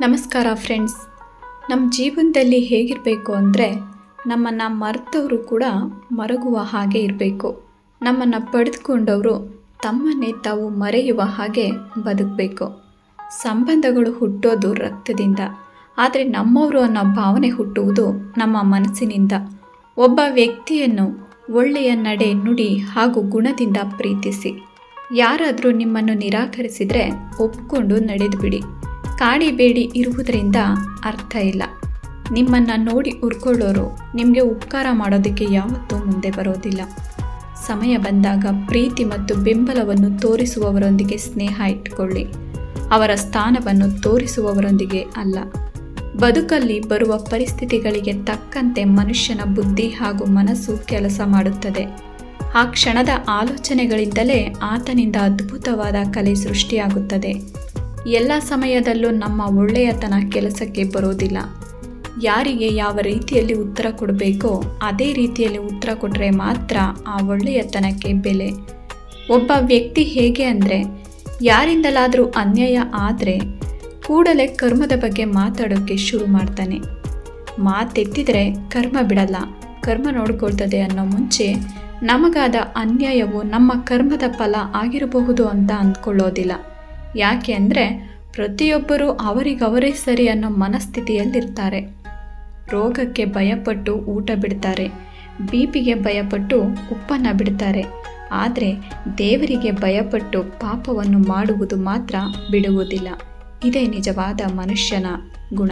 ನಮಸ್ಕಾರ ಫ್ರೆಂಡ್ಸ್. ನಮ್ಮ ಜೀವನದಲ್ಲಿ ಹೇಗಿರಬೇಕು ಅಂದರೆ ನಮ್ಮನ್ನು ಮರೆತವರು ಕೂಡ ಮರಗುವ ಹಾಗೆ ಇರಬೇಕು. ನಮ್ಮನ್ನು ಪಡೆದುಕೊಂಡವರು ತಮ್ಮನ್ನೇ ತಾವು ಮರೆಯುವ ಹಾಗೆ ಬದುಕಬೇಕು. ಸಂಬಂಧಗಳು ಹುಟ್ಟೋದು ರಕ್ತದಿಂದ, ಆದರೆ ನಮ್ಮವರು ಅನ್ನೋ ಭಾವನೆ ಹುಟ್ಟುವುದು ನಮ್ಮ ಮನಸ್ಸಿನಿಂದ. ಒಬ್ಬ ವ್ಯಕ್ತಿಯನ್ನು ಒಳ್ಳೆಯ ನಡೆ ನುಡಿ ಹಾಗೂ ಗುಣದಿಂದ ಪ್ರೀತಿಸಿ. ಯಾರಾದರೂ ನಿಮ್ಮನ್ನು ನಿರಾಕರಿಸಿದರೆ ಒಪ್ಕೊಂಡು ನಡೆದುಬಿಡಿ. ಕಾಡಿಬೇಡಿ ಇರುವುದರಿಂದ ಅರ್ಥ ಇಲ್ಲ. ನಿಮ್ಮನ್ನು ನೋಡಿ ಉರ್ಕೊಳ್ಳೋರು ನಿಮಗೆ ಉಪಕಾರ ಮಾಡೋದಕ್ಕೆ ಯಾವತ್ತೂ ಮುಂದೆ ಬರೋದಿಲ್ಲ. ಸಮಯ ಬಂದಾಗ ಪ್ರೀತಿ ಮತ್ತು ಬೆಂಬಲವನ್ನು ತೋರಿಸುವವರೊಂದಿಗೆ ಸ್ನೇಹ ಇಟ್ಟುಕೊಳ್ಳಿ, ಅವರ ಸ್ಥಾನವನ್ನು ತೋರಿಸುವವರೊಂದಿಗೆ ಅಲ್ಲ. ಬದುಕಲ್ಲಿ ಬರುವ ಪರಿಸ್ಥಿತಿಗಳಿಗೆ ತಕ್ಕಂತೆ ಮನುಷ್ಯನ ಬುದ್ಧಿ ಹಾಗೂ ಮನಸ್ಸು ಕೆಲಸ ಮಾಡುತ್ತದೆ. ಆ ಕ್ಷಣದ ಆಲೋಚನೆಗಳಿಂದಲೇ ಆತನಿಂದ ಅದ್ಭುತವಾದ ಕಲೆ ಸೃಷ್ಟಿಯಾಗುತ್ತದೆ. ಎಲ್ಲ ಸಮಯದಲ್ಲೂ ನಮ್ಮ ಒಳ್ಳೆಯತನ ಕೆಲಸಕ್ಕೆ ಬರೋದಿಲ್ಲ. ಯಾರಿಗೆ ಯಾವ ರೀತಿಯಲ್ಲಿ ಉತ್ತರ ಕೊಡಬೇಕೋ ಅದೇ ರೀತಿಯಲ್ಲಿ ಉತ್ತರ ಕೊಟ್ಟರೆ ಮಾತ್ರ ಆ ಒಳ್ಳೆಯತನಕ್ಕೆ ಬೆಲೆ. ಒಬ್ಬ ವ್ಯಕ್ತಿ ಹೇಗೆ ಅಂದರೆ, ಯಾರಿಂದಲಾದರೂ ಅನ್ಯಾಯ ಆದರೆ ಕೂಡಲೇ ಕರ್ಮದ ಬಗ್ಗೆ ಮಾತಾಡೋಕ್ಕೆ ಶುರು ಮಾಡ್ತಾನೆ. ಮಾತೆತ್ತಿದರೆ ಕರ್ಮ ಬಿಡಲ್ಲ, ಕರ್ಮ ನೋಡ್ಕೊಳ್ತದೆ ಅನ್ನೋ ಮುಂಚೆ ನಮಗಾದ ಅನ್ಯಾಯವು ನಮ್ಮ ಕರ್ಮದ ಫಲ ಆಗಿರಬಹುದು ಅಂತ ಅಂದ್ಕೊಳ್ಳೋದಿಲ್ಲ. ಯಾಕೆ ಅಂದರೆ ಪ್ರತಿಯೊಬ್ಬರೂ ಅವರಿಗವರೇ ಸರಿ ಅನ್ನೋ ಮನಸ್ಥಿತಿಯಲ್ಲಿರ್ತಾರೆ. ರೋಗಕ್ಕೆ ಭಯಪಟ್ಟು ಊಟ ಬಿಡ್ತಾರೆ, ಬಿಪಿಗೆ ಭಯಪಟ್ಟು ಉಪ್ಪನ್ನು ಬಿಡ್ತಾರೆ. ಆದರೆ ದೇವರಿಗೆ ಭಯಪಟ್ಟು ಪಾಪವನ್ನು ಮಾಡುವುದು ಮಾತ್ರ ಬಿಡುವುದಿಲ್ಲ. ಇದೇ ನಿಜವಾದ ಮನುಷ್ಯನ ಗುಣ.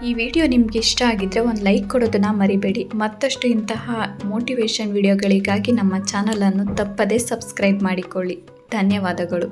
ಈ ವಿಡಿಯೋ ನಿಮಗೆ ಇಷ್ಟ ಆಗಿದ್ದರೆ ಒಂದು ಲೈಕ್ ಕೊಡೋದನ್ನು ಮರಿಬೇಡಿ. ಮತ್ತಷ್ಟು ಇಂತಹ ಮೋಟಿವೇಶನ್ ವಿಡಿಯೋಗಳಿಗಾಗಿ ನಮ್ಮ ಚಾನಲನ್ನು ತಪ್ಪದೇ ಸಬ್ಸ್ಕ್ರೈಬ್ ಮಾಡಿಕೊಳ್ಳಿ. ಧನ್ಯವಾದಗಳು.